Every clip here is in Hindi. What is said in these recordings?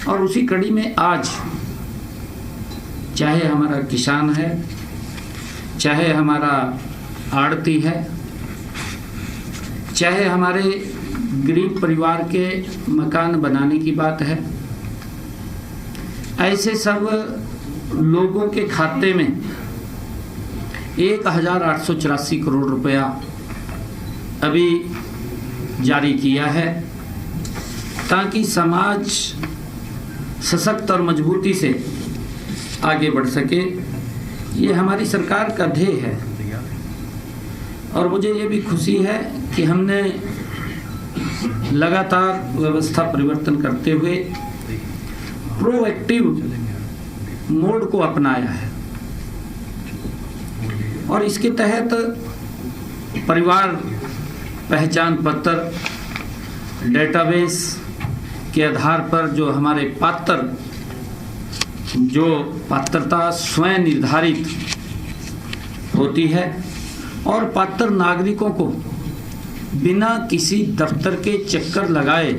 और उसी कड़ी में आज चाहे हमारा किसान है, चाहे हमारा आड़ती है, चाहे हमारे गरीब परिवार के मकान बनाने की बात है, ऐसे सब लोगों के खाते में 1884 करोड़ रुपया अभी जारी किया है, ताकि समाज सशक्त और मजबूती से आगे बढ़ सके। ये हमारी सरकार का ध्येय है और मुझे ये भी खुशी है कि हमने लगातार व्यवस्था परिवर्तन करते हुए प्रोएक्टिव मोड को अपनाया है और इसके तहत परिवार पहचान पत्र डेटाबेस के आधार पर जो हमारे पात्रता स्वयं निर्धारित होती है और पात्र नागरिकों को बिना किसी दफ्तर के चक्कर लगाए,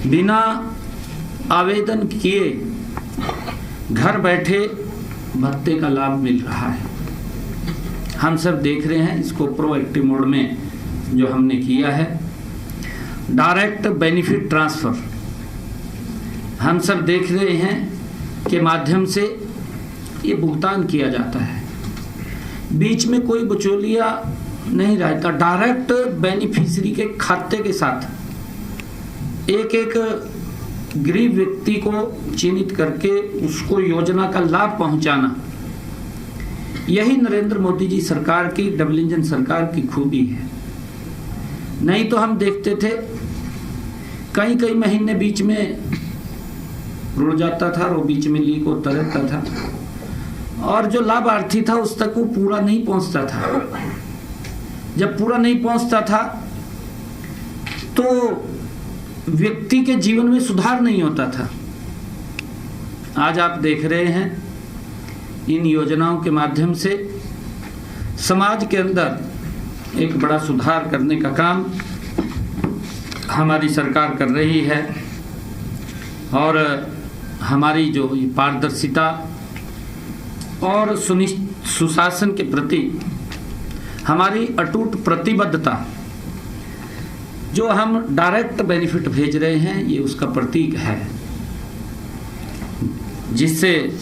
बिना आवेदन किए घर बैठे भत्ते का लाभ मिल रहा है। हम सब देख रहे हैं इसको प्रोएक्टिव मोड में जो हमने किया है। डायरेक्ट बेनिफिट ट्रांसफ़र हम सब देख रहे हैं के माध्यम से ये भुगतान किया जाता है, बीच में कोई बिचौलिया नहीं रहता। डायरेक्ट बेनिफिशियरी के खाते के साथ एक एक गरीब व्यक्ति को चिन्हित करके उसको योजना का लाभ पहुंचाना, यही नरेंद्र मोदी जी सरकार की, डबल इंजन सरकार की खूबी है। नहीं तो हम देखते थे कई महीने बीच में रुड़ जाता था, वो बीच में लीक होता रहता था और जो लाभार्थी था उस तक वो पूरा नहीं पहुंचता था। जब पूरा नहीं पहुंचता था तो व्यक्ति के जीवन में सुधार नहीं होता था। आज आप देख रहे हैं इन योजनाओं के माध्यम से समाज के अंदर एक बड़ा सुधार करने का काम हमारी सरकार कर रही है और हमारी जो पारदर्शिता और सुशासन के प्रति हमारी अटूट प्रतिबद्धता, जो हम डायरेक्ट बेनिफिट भेज रहे हैं, ये उसका प्रतीक है, जिससे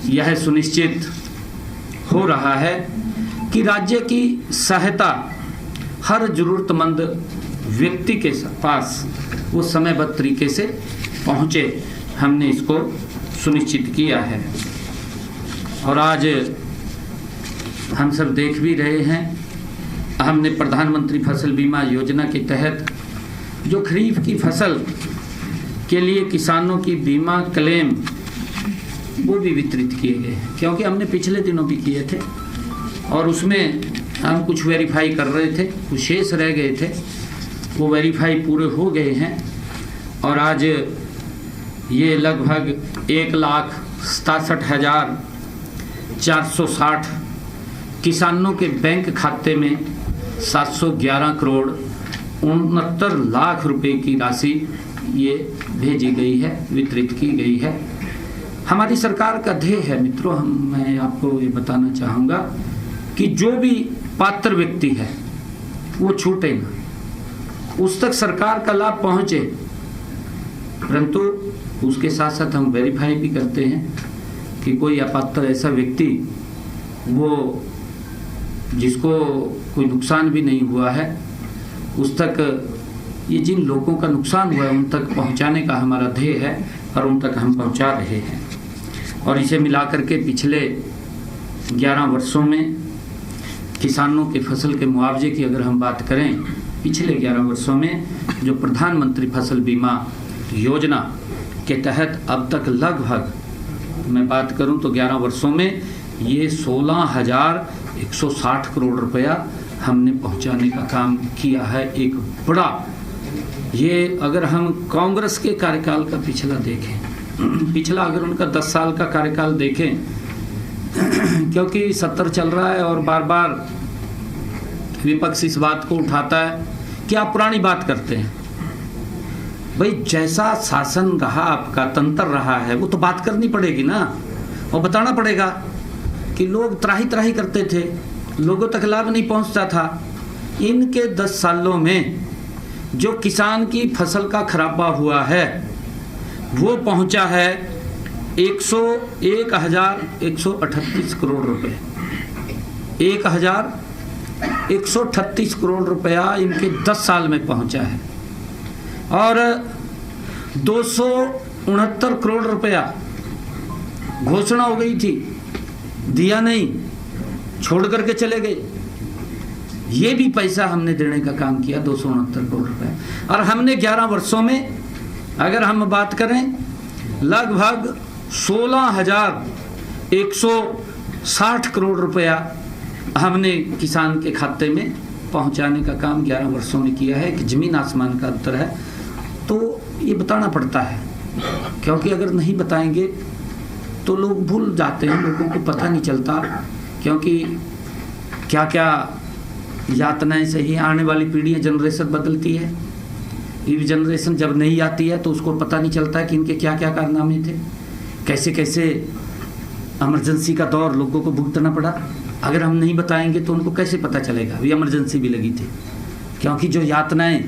यह सुनिश्चित हो रहा है कि राज्य की सहायता हर जरूरतमंद व्यक्ति के पास वो समयबद्ध तरीके से पहुंचे। हमने इसको सुनिश्चित किया है और आज हम सब देख भी रहे हैं, हमने प्रधानमंत्री फसल बीमा योजना के तहत जो खरीफ की फसल के लिए किसानों की बीमा क्लेम वो भी वितरित किए गए हैं, क्योंकि हमने पिछले दिनों भी किए थे और उसमें हम कुछ वेरीफाई कर रहे थे, कुछ शेष रह गए थे, वो वेरीफाई पूरे हो गए हैं और आज ये लगभग 1,67,460 किसानों के बैंक खाते में 711 करोड़ 69 लाख रुपए की राशि ये भेजी गई है, वितरित की गई है। हमारी सरकार का ध्येय है मित्रों, मैं आपको ये बताना चाहूँगा कि जो भी पात्र व्यक्ति है वो छूटे ना, उस तक सरकार का लाभ पहुँचे, परंतु उसके साथ साथ हम वेरीफाई भी करते हैं कि कोई अपात्र ऐसा व्यक्ति वो जिसको कोई नुकसान भी नहीं हुआ है, उस तक ये जिन लोगों का नुकसान हुआ है उन तक पहुंचाने का हमारा ध्येय है और उन तक हम पहुंचा रहे हैं। और इसे मिलाकर के पिछले 11 वर्षों में किसानों के फसल के मुआवजे की अगर हम बात करें, पिछले 11 वर्षों में जो प्रधानमंत्री फसल बीमा योजना के तहत अब तक लगभग मैं बात करूं तो 11 वर्षों में ये 16,160 करोड़ रुपया हमने पहुंचाने का काम किया है। एक बड़ा, ये अगर हम कांग्रेस के कार्यकाल का पिछला देखें, पिछला अगर उनका 10 साल का कार्यकाल देखें, क्योंकि 70 चल रहा है और बार बार विपक्ष इस बात को उठाता है कि आप पुरानी बात करते हैं, भाई जैसा शासन रहा, आपका तंत्र रहा है, वो तो बात करनी पड़ेगी ना, और बताना पड़ेगा कि लोग त्राही त्राही करते थे, लोगों तक लाभ नहीं पहुंचता था। इनके 10 सालों में जो किसान की फसल का खराबा हुआ है वो पहुंचा है 101,138 करोड़ रुपए। 1,138 करोड़ रुपया इनके 10 साल में पहुंचा है। और 269 करोड़ रुपया घोषणा हो गई थी, दिया नहीं, छोड़ करके चले गए। ये भी पैसा हमने देने का काम किया, 269 करोड़ रुपया। और हमने 11 वर्षों में अगर हम बात करें लगभग 16,160 करोड़ रुपया हमने किसान के खाते में पहुंचाने का काम 11 वर्षों में किया है। कि जमीन आसमान का अंतर है, तो ये बताना पड़ता है, क्योंकि अगर नहीं बताएंगे तो लोग भूल जाते हैं, लोगों को पता नहीं चलता, क्योंकि क्या क्या यातनाएं सही। आने वाली पीढ़ियाँ, जनरेशन बदलती है, ये जनरेशन जब नहीं आती है तो उसको पता नहीं चलता है कि इनके क्या क्या कारनामे थे, कैसे कैसे इमरजेंसी का दौर लोगों को भुगतना पड़ा। अगर हम नहीं बताएंगे तो उनको कैसे पता चलेगा भी इमरजेंसी भी लगी थी। क्योंकि जो यातनाएं,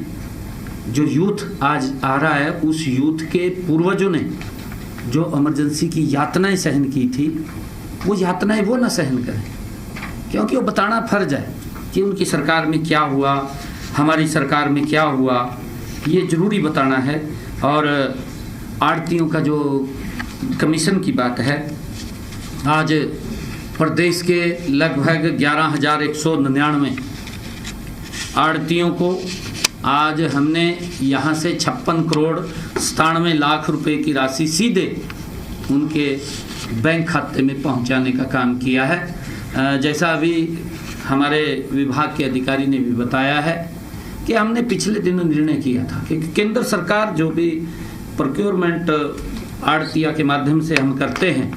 जो यूथ आज आ रहा है, उस यूथ के पूर्वजों ने जो इमरजेंसी की यातनाएं सहन की थी, वो यातनाएं वो ना सहन करें, क्योंकि वो बताना फर्ज है कि उनकी सरकार में क्या हुआ, हमारी सरकार में क्या हुआ, ये ज़रूरी बताना है। और आड़तियों का जो कमीशन की बात है, आज प्रदेश के लगभग 11,199 आड़तियों को आज हमने यहाँ से 56 करोड़ 97 लाख रुपए की राशि सीधे उनके बैंक खाते में पहुँचाने का काम किया है। जैसा अभी हमारे विभाग के अधिकारी ने भी बताया है कि हमने पिछले दिनों निर्णय किया था कि केंद्र सरकार जो भी प्रोक्योरमेंट आड़तिया के माध्यम से हम करते हैं,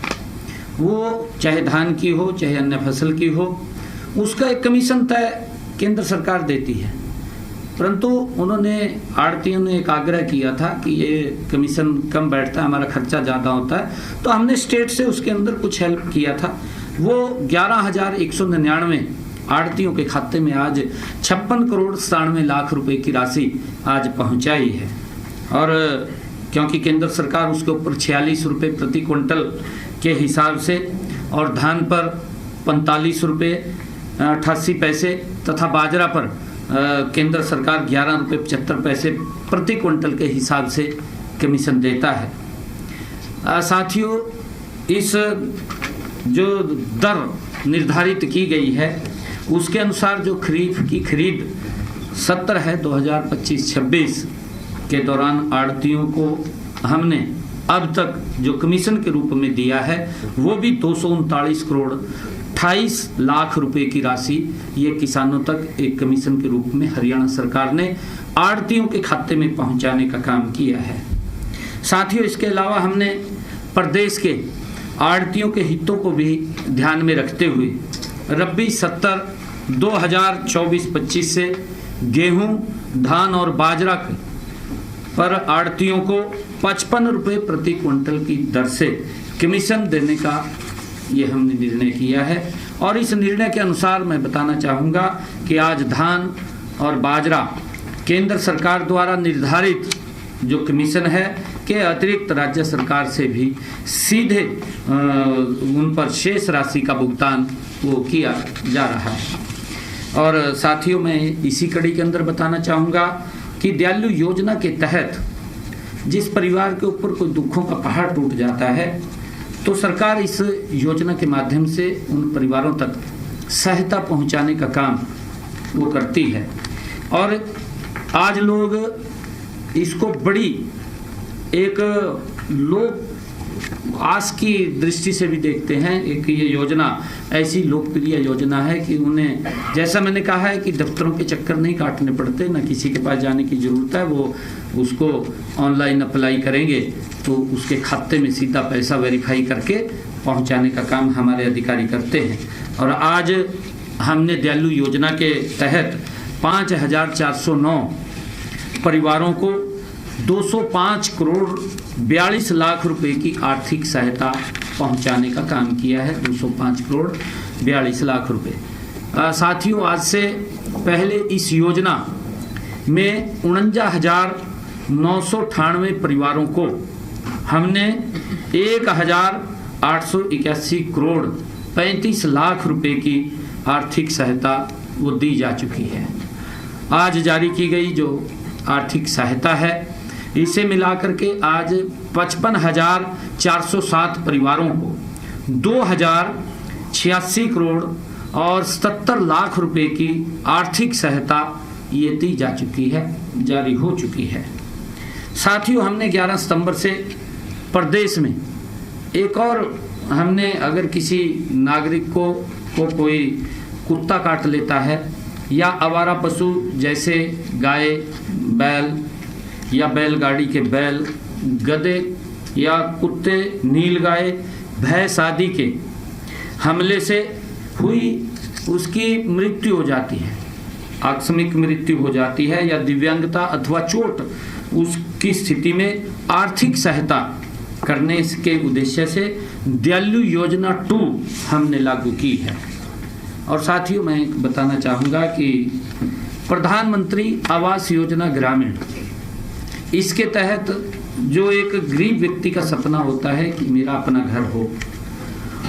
वो चाहे धान की हो चाहे अन्य फसल की हो, उसका एक कमीशन तय केंद्र सरकार देती है। परंतु उन्होंने, आड़तियों ने एक आग्रह किया था कि ये कमीशन कम बैठता है, हमारा खर्चा ज़्यादा होता है, तो हमने स्टेट से उसके अंदर कुछ हेल्प किया था। वो 11,199 आड़तियों के खाते में आज 56 करोड़ 97 लाख रुपए की राशि आज पहुंचाई है। और क्योंकि केंद्र सरकार उसके ऊपर 46 रुपये प्रति क्विंटल के हिसाब से और धान पर 45 रुपये 88 पैसे तथा बाजरा पर केंद्र सरकार 11 रुपये 75 पैसे प्रति क्विंटल के हिसाब से कमीशन देता है। साथियों, इस जो दर निर्धारित की गई है उसके अनुसार जो खरीफ की खरीद सत्र है 2025-26 के दौरान आड़तियों को हमने अब तक जो कमीशन के रूप में दिया है वो भी 239 करोड़ 28 लाख रुपए की राशि ये किसानों तक एक कमीशन के रूप में हरियाणा सरकार ने आड़तियों के खाते में पहुंचाने का काम किया है। साथियों, इसके अलावा हमने प्रदेश के आड़तियों के हितों को भी ध्यान में रखते हुए रबी सत्र 2024-25 से गेहूं, धान और बाजरा पर आड़तियों को 55 रुपये प्रति क्विंटल की दर से कमीशन देने का ये हमने निर्णय किया है। और इस निर्णय के अनुसार मैं बताना चाहूँगा कि आज धान और बाजरा केंद्र सरकार द्वारा निर्धारित जो कमीशन है के अतिरिक्त राज्य सरकार से भी सीधे उन पर शेष राशि का भुगतान वो किया जा रहा है। और साथियों, मैं इसी कड़ी के अंदर बताना चाहूँगा कि दयालु योजना के तहत जिस परिवार के ऊपर कोई दुखों का पहाड़ टूट जाता है तो सरकार इस योजना के माध्यम से उन परिवारों तक सहायता पहुंचाने का काम वो करती है। और आज लोग इसको बड़ी एक लोग आस की दृष्टि से भी देखते हैं। एक ये योजना ऐसी लोकप्रिय योजना है कि उन्हें, जैसा मैंने कहा है कि दफ्तरों के चक्कर नहीं काटने पड़ते, ना किसी के पास जाने की ज़रूरत है, वो उसको ऑनलाइन अप्लाई करेंगे तो उसके खाते में सीधा पैसा वेरीफाई करके पहुंचाने का काम हमारे अधिकारी करते हैं। और आज हमने दयालु योजना के तहत 5,409 परिवारों को 205 करोड़ 42 लाख रुपए की आर्थिक सहायता पहुंचाने का काम किया है। 205 करोड़ 42 लाख रुपए। साथियों, आज से पहले इस योजना में 49,998 परिवारों को हमने 1,881 करोड़ 35 लाख रुपए की आर्थिक सहायता वो दी जा चुकी है। आज जारी की गई जो आर्थिक सहायता है, इसे मिलाकर के आज 55,407 परिवारों को 2,086 करोड़ और 77 लाख रुपए की आर्थिक सहायता ये दी जा चुकी है, जारी हो चुकी है। साथियों, हमने 11 सितंबर से प्रदेश में एक और हमने अगर किसी नागरिक को कोई कुत्ता काट लेता है या आवारा पशु जैसे गाय, बैल या बैलगाड़ी के बैल, गधे या कुत्ते, नीलगाय, भैंस आदि के हमले से हुई उसकी मृत्यु हो जाती है, आकस्मिक मृत्यु हो जाती है या दिव्यांगता अथवा चोट, उसकी स्थिति में आर्थिक सहायता करने के उद्देश्य से दयालु योजना 2 हमने लागू की है। और साथियों, मैं बताना चाहूँगा कि प्रधानमंत्री आवास योजना ग्रामीण, इसके तहत जो एक गरीब व्यक्ति का सपना होता है कि मेरा अपना घर हो,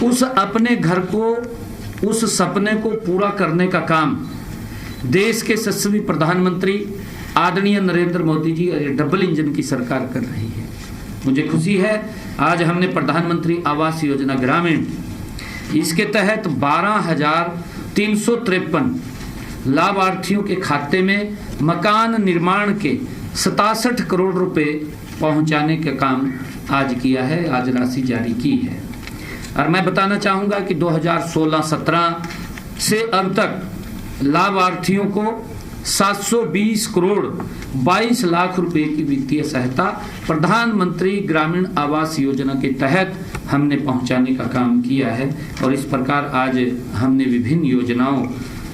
उस अपने घर को, उस सपने को पूरा करने का काम देश के यशस्वी प्रधानमंत्री आदरणीय नरेंद्र मोदी जी और डबल इंजन की सरकार कर रही है। मुझे खुशी है, आज हमने प्रधानमंत्री आवास योजना ग्रामीण, इसके तहत 12,353 लाभार्थियों के खाते में मकान निर्माण के 67 करोड़ रुपए पहुंचाने का काम आज किया है, आज राशि जारी की है। और मैं बताना चाहूँगा कि 2016-17 से अब तक लाभार्थियों को 720 करोड़ 22 लाख रुपए की वित्तीय सहायता प्रधानमंत्री ग्रामीण आवास योजना के तहत हमने पहुंचाने का काम किया है। और इस प्रकार आज हमने विभिन्न योजनाओं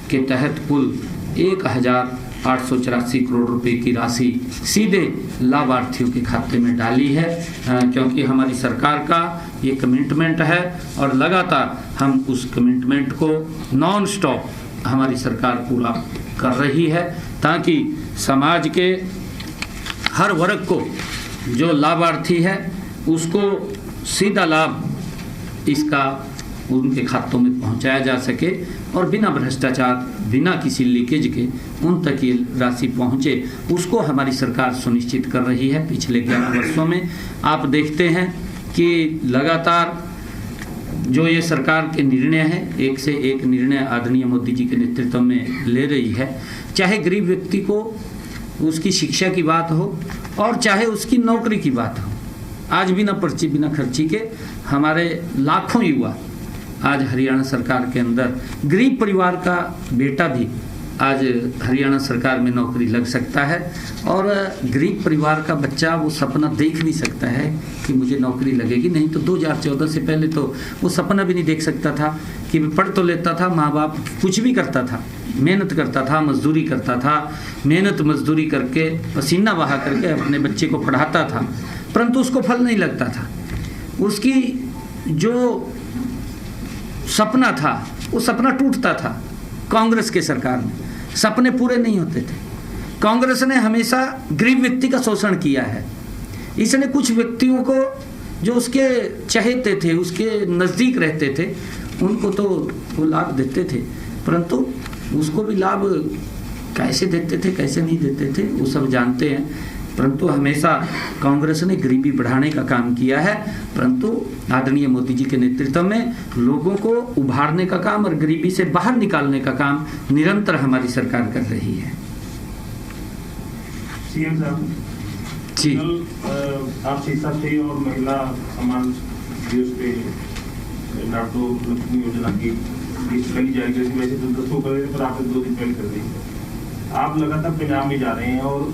के तहत कुल 1,884 करोड़ रुपए की राशि सीधे लाभार्थियों के खाते में डाली है, क्योंकि हमारी सरकार का ये कमिटमेंट है और लगातार हम उस कमिटमेंट को नॉन स्टॉप हमारी सरकार पूरा कर रही है, ताकि समाज के हर वर्ग को जो लाभार्थी है उसको सीधा लाभ इसका उनके खातों में पहुंचाया जा सके और बिना भ्रष्टाचार, बिना किसी लीकेज के उन तक ये राशि पहुंचे, उसको हमारी सरकार सुनिश्चित कर रही है। पिछले 11 वर्षों में आप देखते हैं कि लगातार जो ये सरकार के निर्णय हैं, एक से एक निर्णय आदरणीय मोदी जी के नेतृत्व में ले रही है, चाहे गरीब व्यक्ति को उसकी शिक्षा की बात हो और चाहे उसकी नौकरी की बात हो। आज बिना पर्ची, बिना खर्ची के हमारे लाखों युवा आज हरियाणा सरकार के अंदर, गरीब परिवार का बेटा भी आज हरियाणा सरकार में नौकरी लग सकता है। और गरीब परिवार का बच्चा वो सपना देख नहीं सकता है कि मुझे नौकरी लगेगी, नहीं तो 2014 से पहले तो वो सपना भी नहीं देख सकता था कि पढ़ तो लेता था, माँ बाप कुछ भी करता था, मेहनत करता था, मजदूरी करता था, मेहनत मजदूरी करके पसीना बहा करके अपने बच्चे को पढ़ाता था, परंतु उसको फल नहीं लगता था। उसकी जो सपना था वो सपना टूटता था। कांग्रेस के सरकार में सपने पूरे नहीं होते थे। कांग्रेस ने हमेशा गरीब व्यक्ति का शोषण किया है। इसने कुछ व्यक्तियों को जो उसके चहेते थे, उसके नज़दीक रहते थे, उनको तो वो लाभ देते थे, परंतु उसको भी लाभ कैसे देते थे, कैसे नहीं देते थे, वो सब जानते हैं। परंतु हमेशा कांग्रेस ने गरीबी बढ़ाने का काम किया है, परंतु आदरणीय मोदी जी के नेतृत्व में लोगों को उभारने का काम और गरीबी से बाहर निकालने का काम निरंतर हमारी सरकार कर रही है। सीएम साहब जी, आप शिक्षा से और महिला समान दिवस पे नाटो लक्ष्मी योजना की कही जाएगी, वैसे तो 10 को करे पर आपने 2 दिन पहले कर दी। आप लगातार पंजाब में जा रहे हैं और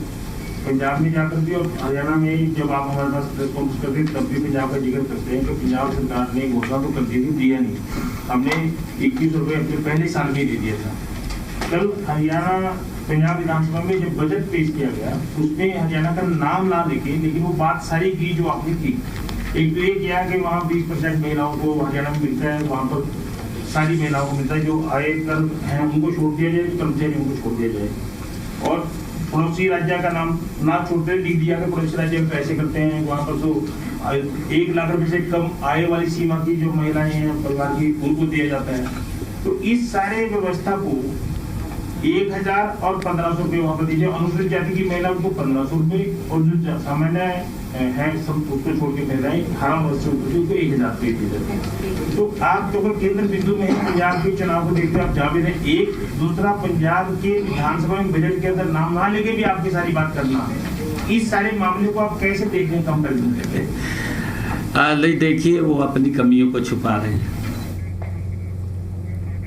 पंजाब में जाकर भी और हरियाणा में जब आप हमारे पास प्रेस कॉन्फ्रेंस करते हैं तब भी पंजाब का जिक्र करते हैं कि पंजाब सरकार ने घोषणा तो कर दी थी, दिया नहीं। हमने 21 रुपये अपने पहले साल में दे दिया था। कल हरियाणा पंजाब विधानसभा में जब बजट पेश किया गया उसमें हरियाणा का नाम ना लेके, लेकिन वो बात सारी की जो आपने की। एक तो ये किया कि वहाँ 20% महिलाओं को हरियाणा में मिलता है, वहाँ पर सारी महिलाओं को मिलता है, जो आय कर है उनको छोड़ दिया जाए, कर्मचारियों को छोड़ दिया जाए। और पड़ोसी राज्य का नाम ना छोड़ते, लिख दिया कि पड़ोसी राज्य में पैसे करते हैं, वहाँ पर तो 1 लाख रुपए से कम आय वाली सीमा की जो महिलाएं हैं परिवार की, उनको दिया जाता है। तो इस सारे व्यवस्था को 1000 और 1500 रुपये वहाँ पर दीजिए। अनुसूचित जाति की महिला उनको 1500 रुपये, और जो सामान्य है सब उसको छोड़ के महिलाएं 18 वर्ष से ऊपर उनको 1000 रुपये दिए जाते हैं। तो आप जो केंद्र बिंदु में पंजाब के चुनाव को देखते हैं, आप जावेद हैं, एक दूसरा पंजाब के विधानसभा में बजट के अंदर नाम ना लेके भी आपकी सारी बात करना है। इस सारे मामले को आप कैसे देख रहे हैं कंपेरिजन करके? नहीं, देखिए वो अपनी कमियों को छुपा रहे हैं।